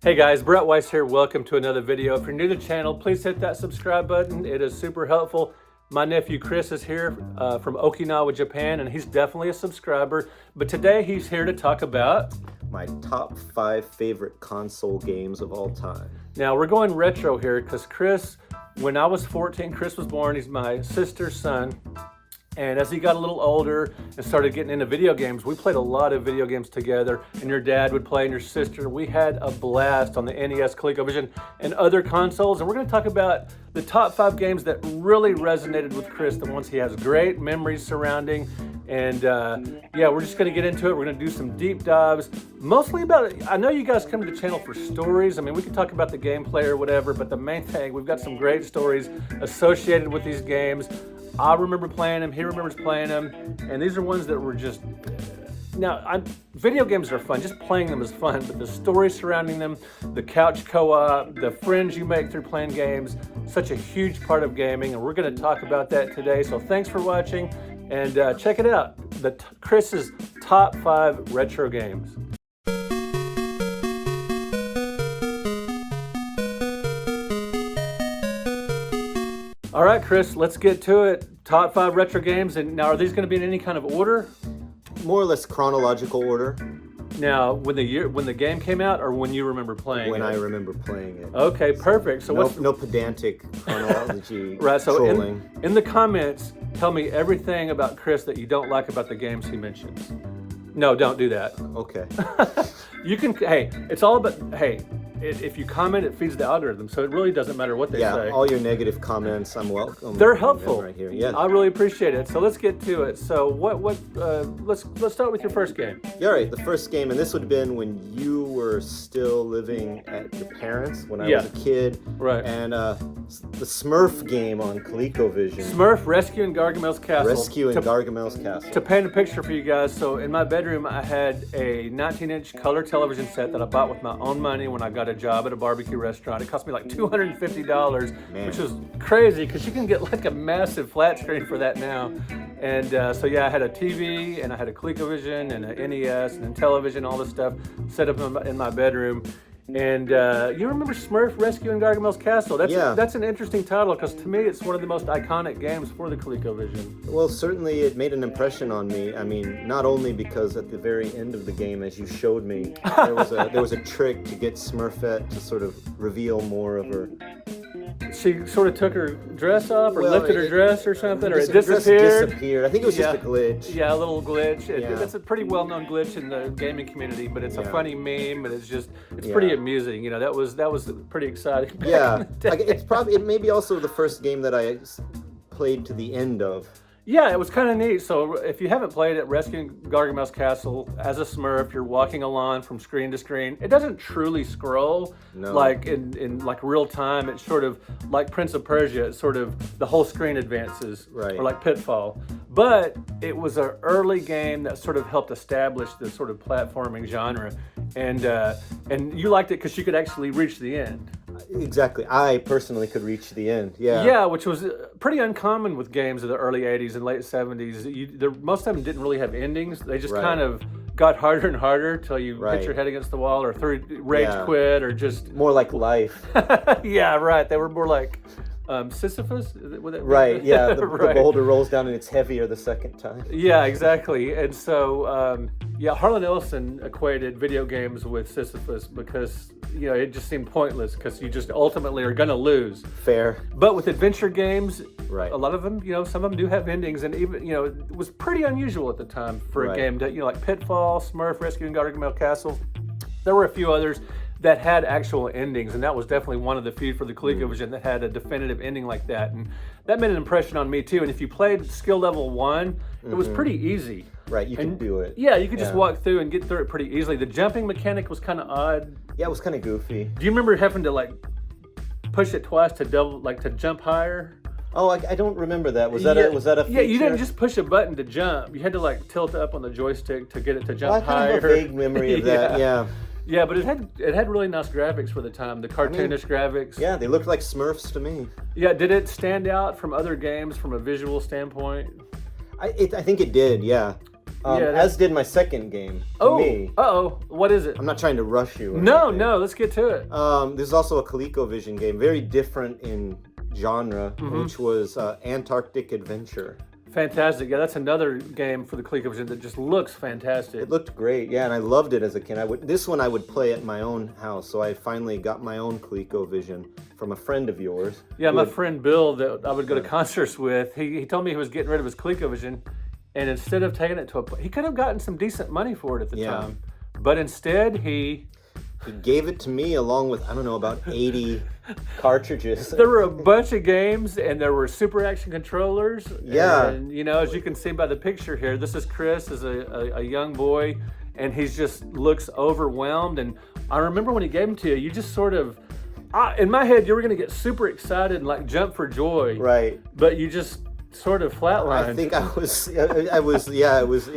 Hey guys, Brett Weiss here. Welcome to another video. If you're new to the channel, please hit that subscribe button. It is super helpful. My nephew Chris is here from Okinawa, Japan, and he's definitely a subscriber. But today he's here to talk about my top 5 favorite console games of all time. Now we're going retro here because Chris, when I was 14, Chris was born. He's my sister's son. And as he got a little older and started getting into video games, we played a lot of video games together, and your dad would play and your sister. We had a blast on the NES, ColecoVision, and other consoles. And we're gonna talk about the top 5 games that really resonated with Chris, the ones he has great memories surrounding. And yeah, we're just gonna get into it. We're gonna do some deep dives, mostly about, I know you guys come to the channel for stories. I mean, we could talk about the gameplay or whatever, but the main thing, we've got some great stories associated with these games. I remember playing them, he remembers playing them, and these are ones that were just, now, video games are fun, just playing them is fun, but the story surrounding them, the couch co-op, the friends you make through playing games, such a huge part of gaming, and we're gonna talk about that today. So thanks for watching, and check it out, Chris's top 5 retro games. All right, Chris, let's get to it. Top 5 retro games, and now are these going to be in any kind of order? More or less chronological order. Now, when the game came out, or when you remember playing when it? I remember playing it. Okay, perfect. So no pedantic chronology. Right. So trolling. in the comments, tell me everything about Chris that you don't like about the games he mentions. No, don't do that. Okay. You can. Hey, it's all about. Hey. If you comment, it feeds the algorithm, so it really doesn't matter what they say. Yeah, all your negative comments, I'm welcome. They're helpful. Right here. Yeah, I really appreciate it. So let's get to it. So let's start with your first game. Yeah, all right. The first game, and this would have been when you were still living at your parents, when I was a kid. Right. And the Smurf game on ColecoVision. Smurf Rescue in Gargamel's Castle. Rescue in Gargamel's Castle. To paint a picture for you guys, so in my bedroom I had a 19-inch color television set that I bought with my own money when I got a job at a barbecue restaurant. It cost me like $250, which is crazy because you can get like a massive flat screen for that now. And so yeah, I had a TV and I had a ColecoVision and an NES and television, all this stuff set up in my bedroom. And you remember Smurf Rescue in Gargamel's Castle? That's an interesting title because to me it's one of the most iconic games for the ColecoVision. Well, certainly it made an impression on me. I mean, not only because at the very end of the game, as you showed me, there was a trick to get Smurfette to sort of reveal more of her. She sort of took her dress off or lifted her dress or something, or it disappeared. I think it was just a glitch. Yeah, a little glitch. It's a pretty well-known glitch in the gaming community, but it's a funny meme, and it's pretty amusing. You know, that was pretty exciting. Yeah, it may be also the first game that I played to the end of. Yeah, it was kind of neat. So if you haven't played it, Rescuing Gargamel's Castle, as a Smurf, you're walking along from screen to screen. It doesn't truly scroll like in like real time. It's sort of like Prince of Persia. It's sort of the whole screen advances, or like Pitfall. But it was an early game that sort of helped establish the sort of platforming genre, and you liked it because you could actually reach the end. Exactly. I personally could reach the end. Yeah. Yeah, which was pretty uncommon with games of the early 80s and late 70s. Most of them didn't really have endings. They just kind of got harder and harder till you hit your head against the wall or threw rage quit or just... More like life. Yeah, right. They were more like... Sisyphus? Right, yeah. The boulder rolls down and it's heavier the second time. Yeah, exactly. And so, Harlan Ellison equated video games with Sisyphus because, you know, it just seemed pointless because you just ultimately are going to lose. Fair. But with adventure games, a lot of them, you know, some of them do have endings, and even, you know, it was pretty unusual at the time for a game to, you know, like Pitfall, Smurf Rescue in Gargamel Castle. There were a few others that had actual endings, and that was definitely one of the few for the ColecoVision that had a definitive ending like that, and that made an impression on me too. And if you played skill level 1, it was pretty easy. Right, you could do it. Yeah, you could just walk through and get through it pretty easily. The jumping mechanic was kind of odd. Yeah, it was kind of goofy. Do you remember having to like push it twice to to jump higher? Oh, I don't remember that. Was that a feature? Yeah, you didn't just push a button to jump. You had to like tilt up on the joystick to get it to jump higher. I have a vague memory of that. Yeah. Yeah, but it had really nice graphics for the time, the cartoonish graphics. Yeah, they looked like Smurfs to me. Yeah, did it stand out from other games from a visual standpoint? I think it did, yeah. As did my second game. To me. What is it? I'm not trying to rush you. No, let's get to it. There's also a ColecoVision game, very different in genre, which was Antarctic Adventure. Fantastic. Yeah, that's another game for the ColecoVision that just looks fantastic. It looked great, yeah, and I loved it as a kid. This one I would play at my own house, so I finally got my own ColecoVision from a friend of yours. Yeah, my friend Bill that I would go to concerts with, he told me he was getting rid of his ColecoVision, and instead of taking it to he could have gotten some decent money for it at the time, but instead he gave it to me along with, I don't know, about 80 cartridges. There were a bunch of games, and there were Super Action controllers. Yeah. And, as you can see by the picture here, this is Chris as a young boy, and he just looks overwhelmed. And I remember when he gave them to you, you just sort of, in my head, you were going to get super excited and like jump for joy. Right. But you just sort of flatlined. I think it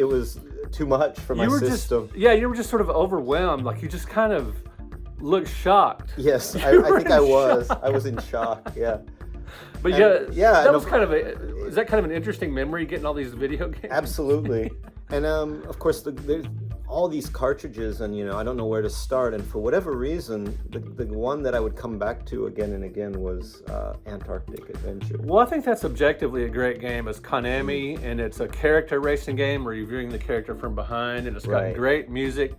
was too much for my system. You were just sort of overwhelmed. Like you just kind of looked shocked. Yes, I think I was. Shock. I was in shock. Yeah. But that was is that kind of an interesting memory, getting all these video games? Absolutely. And of course, there's all these cartridges, and I don't know where to start. And for whatever reason, the one that I would come back to again and again was Antarctic Adventure. Well, I think that's objectively a great game. It's Konami, and it's a character racing game where you're viewing the character from behind, and it's got great music.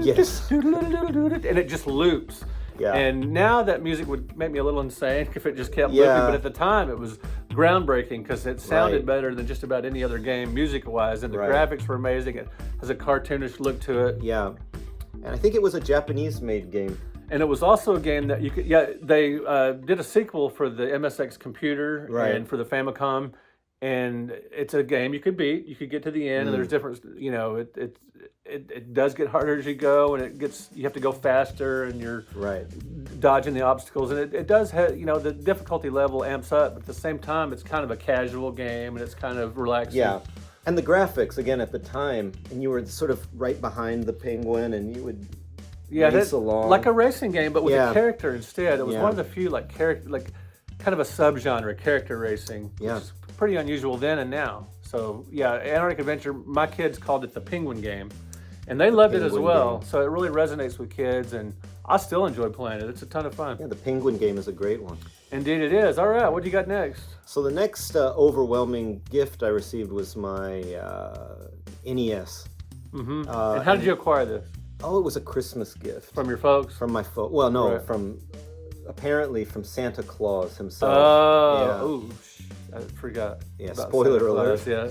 Yes. And it just loops. Yeah. And now that music would make me a little insane if it just kept looping, but at the time it was groundbreaking because it sounded better than just about any other game music-wise, and the graphics were amazing. It has a cartoonish look to it. Yeah. And I think it was a Japanese-made game. And it was also a game that you could, they did a sequel for the MSX computer and for the Famicom, and it's a game you could beat. You could get to the end, and there's different, it does get harder as you go, and you have to go faster, and you're dodging the obstacles, and it does have, the difficulty level amps up, but at the same time, it's kind of a casual game, and it's kind of relaxing. Yeah. And the graphics, again, at the time, and you were sort of right behind the penguin, and you would race along. Like a racing game, but with a character instead. It was one of the few, kind of a subgenre, character racing, which is pretty unusual then and now. So, Antarctic Adventure, my kids called it the Penguin game, and they loved it as well. So it really resonates with kids, and I still enjoy playing it. It's a ton of fun. Yeah, the Penguin game is a great one. Indeed it is. All right, what do you got next? So the next overwhelming gift I received was my NES. And how did you acquire this? Oh, it was a Christmas gift. From your folks? From my folks. Well, no, apparently from Santa Claus himself. Oh, I forgot. Yeah, spoiler alert. Yeah.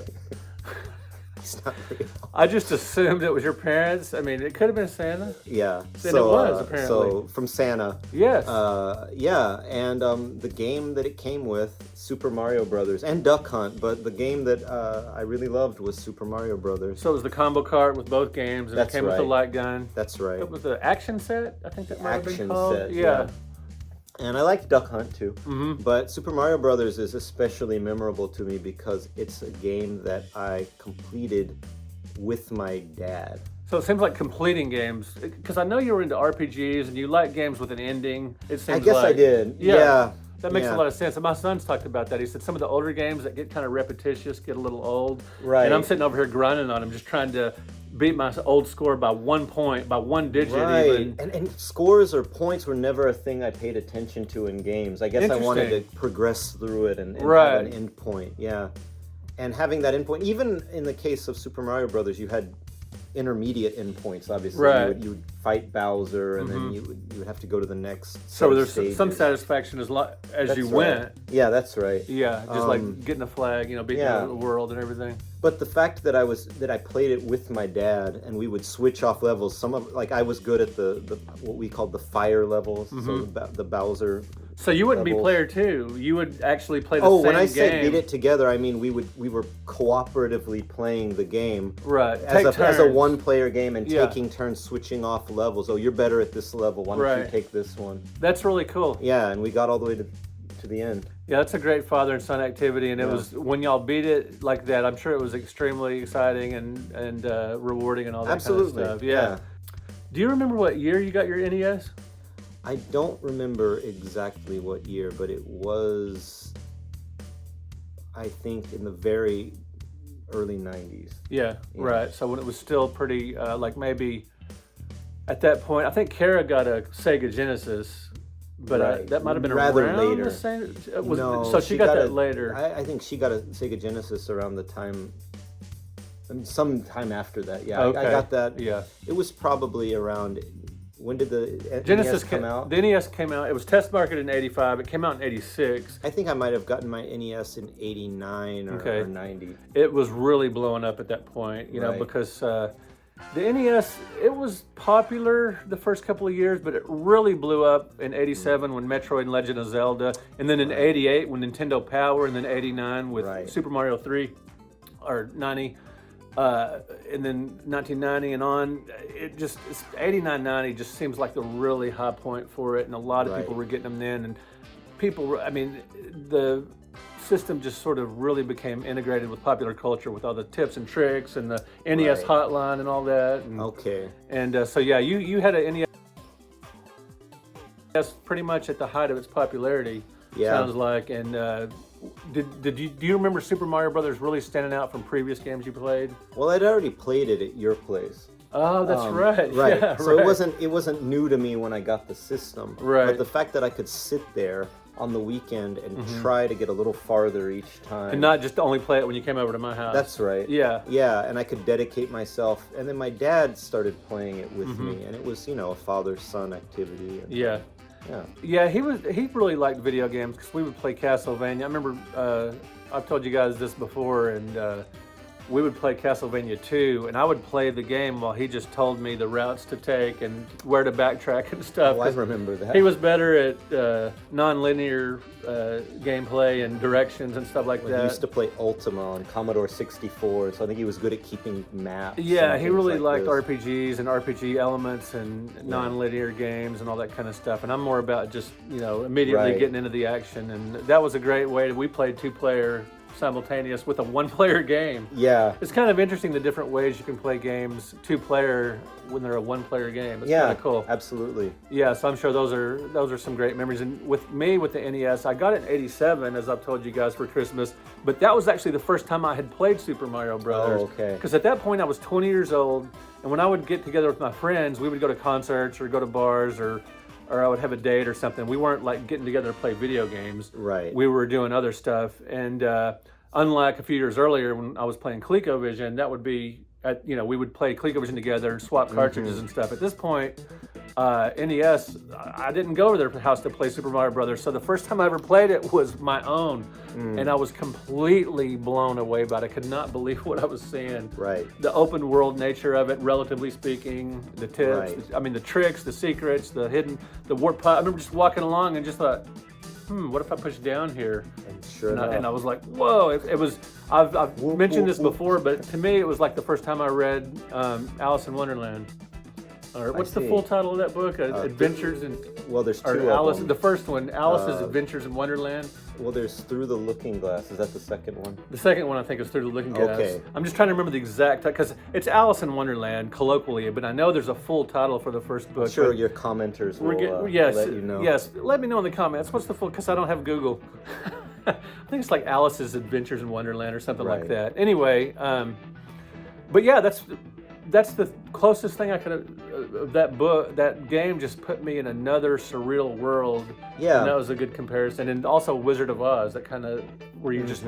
It's not real. I just assumed it was your parents. I mean, it could have been Santa. Yeah. And it was, apparently. So, from Santa. Yes. And the game that it came with, Super Mario Brothers, and Duck Hunt, but the game that I really loved was Super Mario Brothers. So it was the combo cart with both games, and it came with the light gun. That's right. It was the action set, I think that might have been called. Action set, yeah. And I liked Duck Hunt too, but Super Mario Brothers is especially memorable to me because it's a game that I completed with my dad. So it seems like completing games, because I know you were into RPGs and you like games with an ending. It seems I guess I did. Yeah. That makes a lot of sense. And my son's talked about that. He said some of the older games that get kind of repetitious get a little old. Right. And I'm sitting over here grinding on them, just trying to beat my old score by 1 point, by one digit even. And scores or points were never a thing I paid attention to in games. I guess I wanted to progress through it and have an end point. Yeah. And having that end point, even in the case of Super Mario Brothers, you had intermediate endpoints, obviously. Right. You would fight Bowser, and then you would have to go to the next So there's some satisfaction as you went. Yeah, that's right. Yeah, just like getting a flag, beating the world and everything. But the fact that I played it with my dad, and we would switch off levels. I was good at the what we called the fire levels, so the Bowser. So you wouldn't be player 2. You would actually play the same game. Oh, when I say beat it together, I mean we were cooperatively playing the game. Right. As a one-player game and taking turns switching off levels. Oh, you're better at this level. Why don't you take this one? That's really cool. Yeah, and we got all the way to the end. Yeah, that's a great father and son activity, and it was when y'all beat it like that. I'm sure it was extremely exciting and rewarding and all that kind of stuff. Yeah. Do you remember what year you got your NES? I don't remember exactly what year, but it was, I think, in the very early 90s. Yeah, right. So when it was still pretty, like maybe at that point, I think Kara got a Sega Genesis, but that might have been rather around later. the same. No, so she got that later. I think she got a Sega Genesis around the time, some time after that. Yeah, okay. I got that. Yeah, it was probably around. When did the Genesis NES come out? The NES came out. It was test marketed in '85. It came out in '86. I think I might have gotten my NES in '89 or 90. It was really blowing up at that point, you know, because the NES, it was popular the first couple of years, but it really blew up in '87 when Metroid and Legend of Zelda, and then in '88 when Nintendo Power, and then '89 with Super Mario 3 or 90. And then 1990 and on, it just 89, 90 just seems like the really high point for it, and a lot of people were getting them then, and people, I mean, the system just sort of really became integrated with popular culture with all the tips and tricks and the NES hotline and all that. And, and so yeah, you had a NES pretty much at the height of its popularity. Sounds like, and. Do you remember Super Mario Brothers really standing out from previous games you played? Well, I'd already played it at your place. Oh, that's right. Right. Yeah, so it wasn't new to me when I got the system. Right. But the fact that I could sit there on the weekend and try to get a little farther each time. And not just only play it when you came over to my house. That's right. Yeah. Yeah, and I could dedicate myself. And then my dad started playing it with me, and it was, you know, a father-son activity. And, yeah, he really liked video games because we would play Castlevania. I remember I've told you guys this before, and we would play Castlevania 2, and I would play the game while he just told me the routes to take and where to backtrack and stuff. Oh, I remember that. He was better at non-linear gameplay and directions and stuff like that. He used to play Ultima on Commodore 64, so I think he was good at keeping maps. Yeah, he really liked RPGs and RPG elements and non-linear games and all that kind of stuff. And I'm more about just, you know, immediately getting into the action. And that was a great way. We played two-player simultaneous with a one-player game. Yeah. It's kind of interesting the different ways you can play games two-player when they're a one-player game. It's kind of cool. Absolutely. Yeah, so I'm sure those are some great memories. And with me, with the NES, I got it in '87, as I've told you guys, for Christmas. But that was actually the first time I had played Super Mario Brothers. Oh, okay. Because at that point, I was 20 years old, and when I would get together with my friends, we would go to concerts or go to bars or I would have a date or something. We weren't like getting together to play video games. Right. We were doing other stuff. And unlike a few years earlier when I was playing ColecoVision, that would be, we would play ColecoVision together and swap cartridges and stuff. At this point, NES, I didn't go to their house to play Super Mario Brothers. So the first time I ever played it was my own. And I was completely blown away by it. I could not believe what I was seeing. Right. The open world nature of it, relatively speaking, the tips, the tricks, the secrets, the warp pod. I remember just walking along and just thought, what if I push down here? And I was like, whoa, it was, I've mentioned this before, but to me it was like the first time I read Alice in Wonderland. Or what's the full title of that book? Adventures in... Well, there's two Alice, of them. The first one, Alice's Adventures in Wonderland. Well, there's Through the Looking Glass. Is that the second one? The second one, I think, is Through the Looking Glass. Okay. I'm just trying to remember the exact, because it's Alice in Wonderland, colloquially, but I know there's a full title for the first book. Sure, your commenters will let you know. Yes, let me know in the comments. What's the full, because I don't have Google. I think it's like Alice's Adventures in Wonderland or something like that. Anyway, but yeah, that's the closest thing I could that book, that game just put me in another surreal world. Yeah. And that was a good comparison. And also Wizard of Oz, that kind of, where you just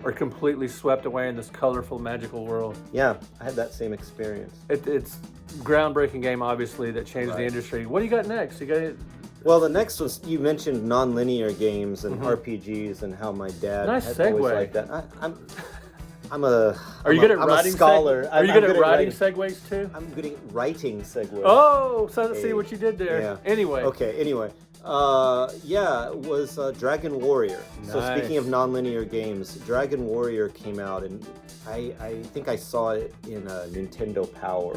are completely swept away in this colorful, magical world. Yeah, I had that same experience. It's groundbreaking game, obviously, that changed the industry. What do you got next? You got it? Well, the next was, you mentioned non-linear games and RPGs and how my dad had always liked that. Are you good at writing scholar? Are you good at writing segues too? I'm good at writing segues. Oh, so let's see what you did there. Yeah. Anyway. Okay, anyway. It was Dragon Warrior. Nice. So speaking of non-linear games, Dragon Warrior came out, and I think I saw it in Nintendo Power,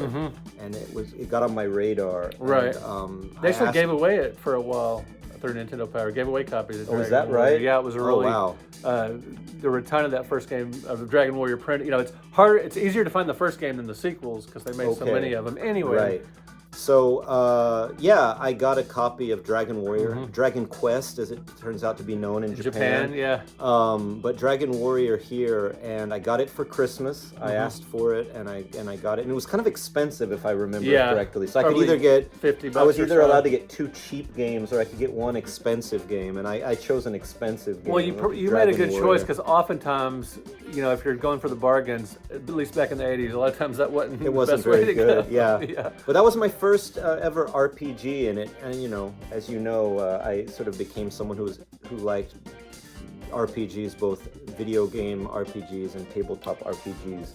and it got on my radar. Right. And, they actually gave away it for a while through Nintendo Power. Gave away copies of Dragon is that Warrior. right? Yeah, it was a really. Oh, wow. There were a ton of that first game of Dragon Warrior print. You know, it's harder. It's easier to find the first game than the sequels because they made so many of them. Anyway. Right. So, yeah, I got a copy of Dragon Warrior, Dragon Quest, as it turns out to be known in Japan. Yeah. But Dragon Warrior here, and I got it for Christmas. I asked for it, and I got it, and it was kind of expensive if I remember correctly. So I could either get $50. I was either allowed to get 2 cheap games, or I could get 1 expensive game, and I chose an expensive game. Well, you made a good choice, because oftentimes, if you're going for the bargains, at least back in the 80s, a lot of times that wasn't it wasn't the best very way to good. go. Yeah. But that was my first ever RPG, and as you know, I sort of became someone who liked RPGs, both video game RPGs and tabletop RPGs.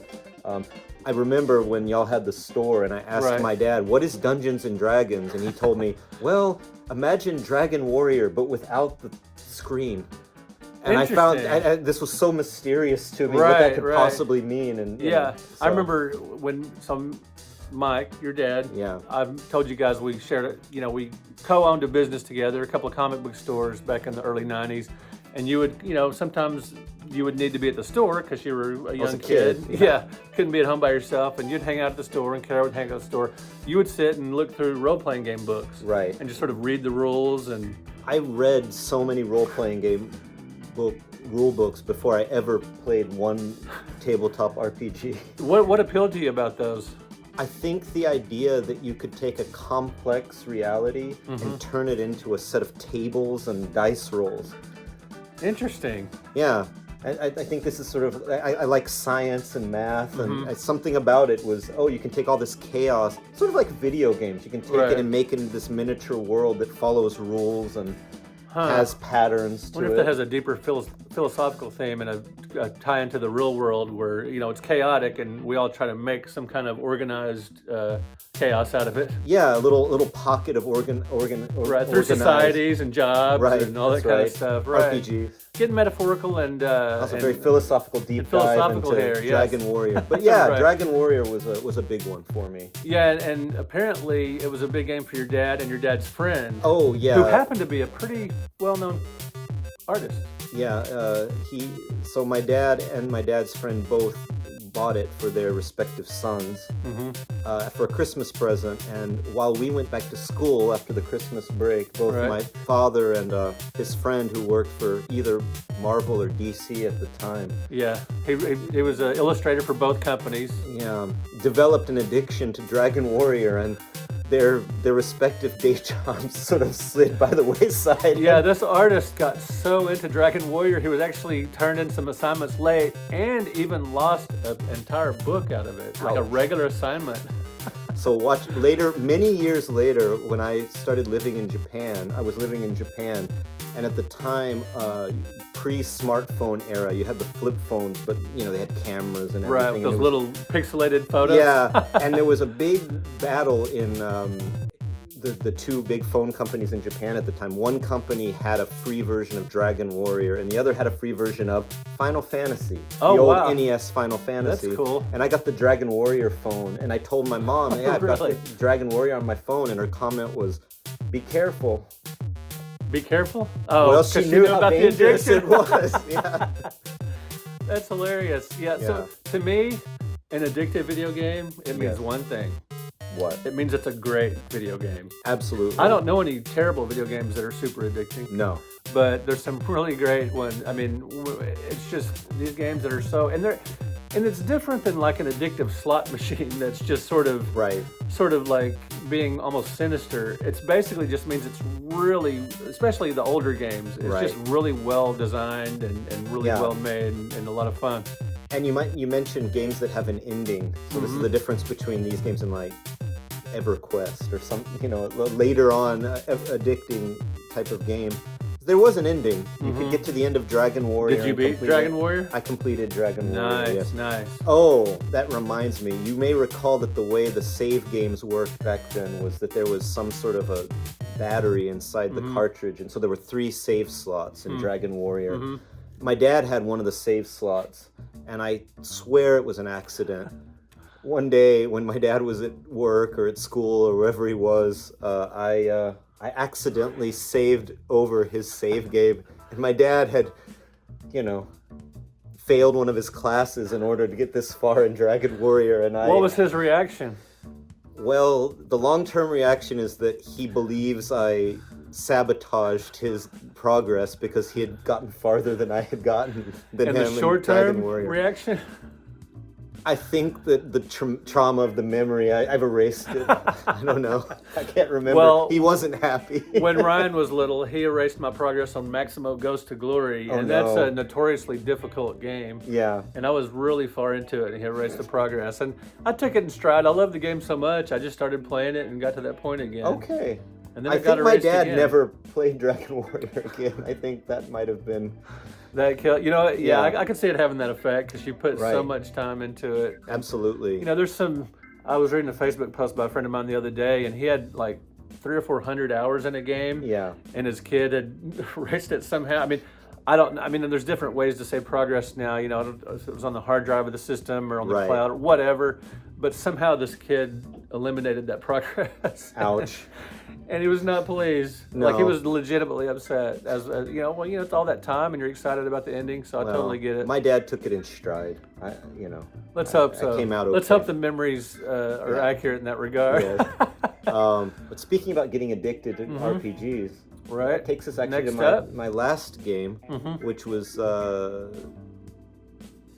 I remember when y'all had the store, and I asked my dad, "What is Dungeons and Dragons?" And he told me, "Well, imagine Dragon Warrior, but without the screen." And I found this was so mysterious to me, what that could possibly mean. And I remember when Mike, your dad, I've told you guys we shared it. We co-owned a business together, a couple of comic book stores back in the early '90s, and you would, sometimes you would need to be at the store because you were a young kid. Couldn't be at home by yourself, and you'd hang out at the store, and Kara would hang out at the store. You would sit and look through role-playing game books, and just sort of read the rules. And I read so many role-playing game rule books before I ever played one tabletop RPG. What appealed to you about those? I think the idea that you could take a complex reality and turn it into a set of tables and dice rolls. Interesting. Yeah. I think this is sort of, I like science and math, and something about it was, you can take all this chaos, sort of like video games. You can take it and make it into this miniature world that follows rules and has patterns to it. I wonder if that has a deeper philosophical theme and a tie into the real world where, it's chaotic and we all try to make some kind of organized chaos out of it. Yeah, a little pocket of through organized societies and jobs and all that kind of stuff. RPGs. Getting metaphorical and also very philosophical dive into Dragon Warrior. But Dragon Warrior was a big one for me. Yeah, and apparently it was a big game for your dad and your dad's friend. Oh yeah, who happened to be a pretty well-known artist. Yeah, so my dad and my dad's friend both bought it for their respective sons for a Christmas present, and while we went back to school after the Christmas break, both my father and his friend, who worked for either Marvel or DC at the time, he was an illustrator for both companies, developed an addiction to Dragon Warrior, and their respective day jobs sort of slid by the wayside. Yeah, this artist got so into Dragon Warrior, he was actually turned in some assignments late and even lost an entire book out of it, like a regular assignment. So many years later, when I started living in Japan, I was living in Japan, and at the time, pre-smartphone era, you had the flip phones, but they had cameras and everything. Right, those little pixelated photos. Yeah, and there was a big battle in the two big phone companies in Japan at the time. One company had a free version of Dragon Warrior, and the other had a free version of Final Fantasy, the old NES Final Fantasy. That's cool. And I got the Dragon Warrior phone, and I told my mom, "Hey, I've got the Dragon Warrior on my phone," and her comment was, "Be careful." Be careful? Oh, well, she knew how dangerous it was. Yeah. That's hilarious. Yeah, so to me, an addictive video game, it means one thing. What? It means it's a great video game. Absolutely. I don't know any terrible video games that are super addicting. No. But there's some really great ones. I mean, it's just these games that are so... And it's different than like an addictive slot machine that's just sort of like being almost sinister. It's basically just means it's really, especially the older games, it's just really well designed and really well made and a lot of fun. And you mentioned games that have an ending. So this is the difference between these games and like EverQuest or some, later on addicting type of game. There was an ending. You could get to the end of Dragon Warrior. Did you beat Dragon Warrior? I completed Dragon Warrior. Yes. Nice. Oh, that reminds me. You may recall that the way the save games worked back then was that there was some sort of a battery inside the cartridge, and so there were 3 save slots in Dragon Warrior. My dad had one of the save slots, and I swear it was an accident. One day when my dad was at work or at school or wherever he was, I accidentally saved over his save game, and my dad had, failed one of his classes in order to get this far in Dragon Warrior, and What was his reaction? Well, the long-term reaction is that he believes I sabotaged his progress because he had gotten farther than I had gotten than him. And the short-term reaction? I think that the trauma of the memory, I've erased it. I don't know. I can't remember. Well, he wasn't happy. When Ryan was little, he erased my progress on Maximo Goes to Glory, and that's a notoriously difficult game. Yeah. And I was really far into it, and he erased the progress. And I took it in stride. I love the game so much, I just started playing it and got to that point again. Okay. And then I think my dad never played Dragon Warrior again. I think that might have been... That kill, you know, yeah. I could see it having that effect because you put so much time into it. Absolutely. You know, there's some. I was reading a Facebook post by a friend of mine the other day, and he had like 300 or 400 hours in a game. Yeah. And his kid had raced it somehow. I mean, there's different ways to say progress now. You know, if it was on the hard drive of the system or on the cloud or whatever. But somehow this kid eliminated that progress. Ouch. And he was not pleased. No. Like, he was legitimately upset. As you know, it's all that time, and you're excited about the ending. So I totally get it. My dad took it in stride. Let's hope so. I came out okay. Let's hope the memories are accurate in that regard. Yes. But speaking about getting addicted to RPGs, that takes us actually to my last game, which was.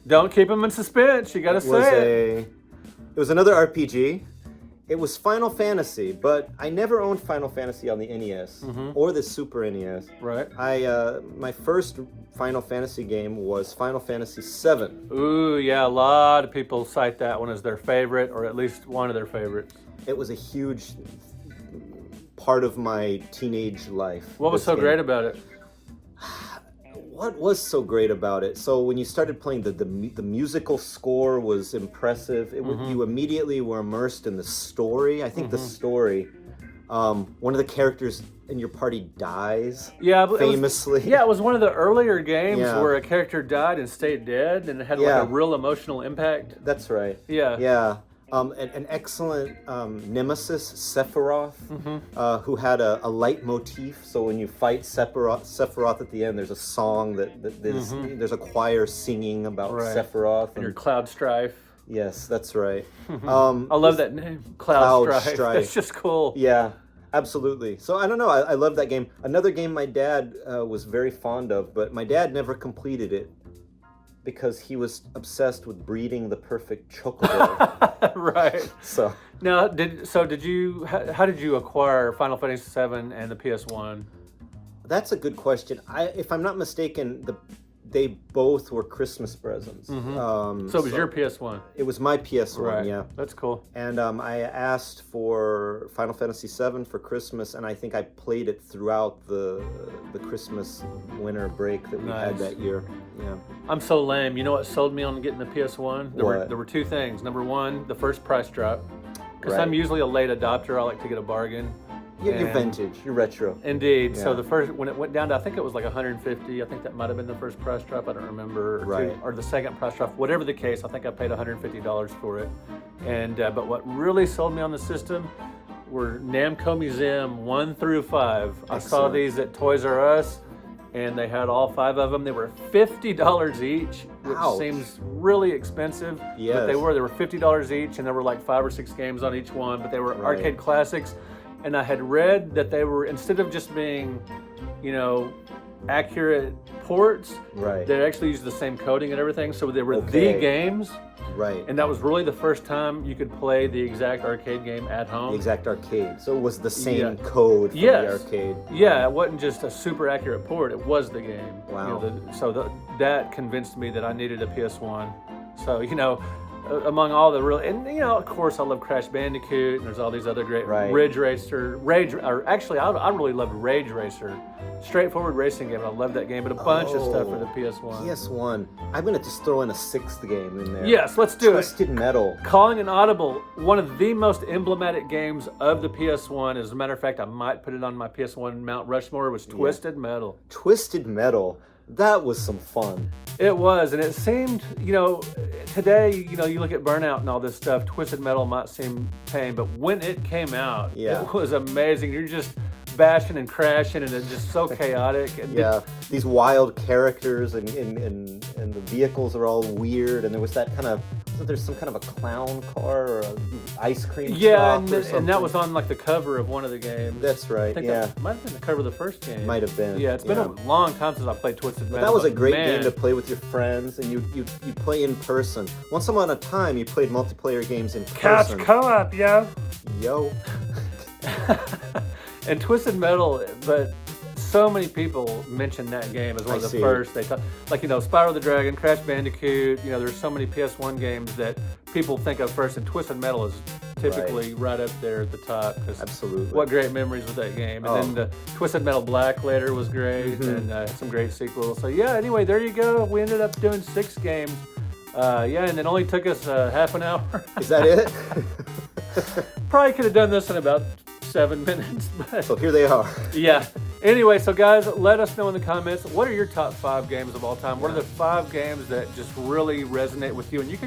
Don't keep them in suspense. You got to say it. It was another RPG. It was Final Fantasy, but I never owned Final Fantasy on the NES or the Super NES. Right. My first Final Fantasy game was Final Fantasy VII. Ooh, yeah, a lot of people cite that one as their favorite, or at least one of their favorites. It was a huge part of my teenage life. What was so great about it? What was so great about it? So when you started playing, the musical score was impressive. You immediately were immersed in the story. I think the story, one of the characters in your party dies. Yeah, famously. It was one of the earlier games where a character died and stayed dead, and it had like a real emotional impact. That's right. Yeah. Yeah. An excellent nemesis, Sephiroth, who had a leitmotif. So when you fight Sephiroth at the end, there's a song there's a choir singing about Sephiroth. And your Cloud Strife. Yes, that's right. I love that name, Cloud Strife. That's just cool. Yeah, absolutely. So I don't know, I love that game. Another game my dad was very fond of, but my dad never completed it, because he was obsessed with breeding the perfect chocobo. Right. So now, how did you acquire Final Fantasy VII and the PS1? That's a good question. If I'm not mistaken, they both were Christmas presents. So it was your PS1? It was my PS1, right. Yeah. That's cool. And I asked for Final Fantasy VII for Christmas, and I think I played it throughout the Christmas winter break that we had that year. Yeah. I'm so lame. You know what sold me on getting the PS1? There were two things. Number one, the first price drop. Because I'm usually a late adopter. I like to get a bargain. You're vintage. You're retro. Indeed. Yeah. So when it went down to, I think it was like 150. I think that might have been the first price drop. I don't remember. Or the second price drop. Whatever the case, I think I paid $150 for it. And but what really sold me on the system were Namco Museum 1 through 5. Excellent. I saw these at Toys R Us, and they had all 5 of them. They were $50 each, which seems really expensive. Yes. But they were $50 each, and there were like 5 or 6 games on each one. But they were arcade classics. And I had read that they were, instead of just being, accurate ports, they actually used the same coding and everything. So they were the games. Right. And that was really the first time you could play the exact arcade game at home. The exact arcade. So it was the same code for the arcade. Yeah, it wasn't just a super accurate port. It was the game. Wow. That convinced me that I needed a PS1. So, among all the and of course I love Crash Bandicoot, and there's all these other great Ridge Racer, I really loved Rage Racer, straightforward racing game. I love that game, but a bunch of stuff for the PS1. PS1. I'm gonna just throw in a 6th game in there. Yes, let's do Twisted Metal. Calling an audible, one of the most emblematic games of the PS1. As a matter of fact, I might put it on my PS1 Mount Rushmore. Was Twisted Metal. Twisted Metal. That was some fun. It was, and it seemed, today, you look at Burnout and all this stuff, Twisted Metal might seem tame, but when it came out, it was amazing. You're just bashing and crashing, and it's just so chaotic. And yeah, these wild characters, and the vehicles are all weird, and there was that kind of, there's some kind of a clown car or an ice cream yeah, truck and that was on like the cover of one of the games. That's right. I think yeah, that might have been the cover of the first game. Might have been. Yeah, it's been a long time since I played Twisted Metal. But that was a great game to play with your friends, and you play in person. Once upon a time, you played multiplayer games in person. Couch co-op, yo. Yo. And Twisted Metal, but so many people mention that game as one of the first. They talk, like, Spyro the Dragon, Crash Bandicoot. There's so many PS1 games that people think of first, and Twisted Metal is typically right up there at the top. Absolutely. What great memories with that game. And then the Twisted Metal Black later was great, and some great sequels. So yeah, anyway, there you go. We ended up doing 6 games. And it only took us half an hour. Is that it? Probably could have done this in about 7 minutes. But so here they are. Yeah. Anyway, so guys, let us know in the comments, what are your top 5 games of all time? What are the 5 games that just really resonate with you? And you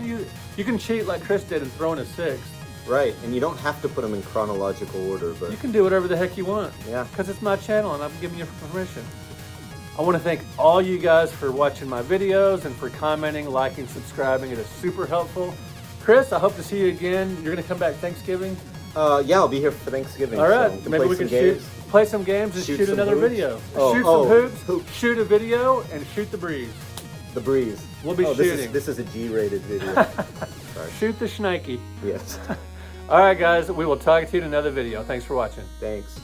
can cheat like Chris did and throw in a 6th. Right, and you don't have to put them in chronological order, but you can do whatever the heck you want. Yeah. Because it's my channel and I'm giving you permission. I want to thank all you guys for watching my videos and for commenting, liking, subscribing. It is super helpful. Chris, I hope to see you again. You're going to come back Thanksgiving? Yeah, I'll be here for Thanksgiving. All right, so maybe we can play some games and shoot another video. Shoot some hoops, shoot a video, and shoot the breeze. The breeze. We'll be shooting. This is a G-rated video. Shoot the schnikey. Yes. All right, guys, we will talk to you in another video. Thanks for watching. Thanks.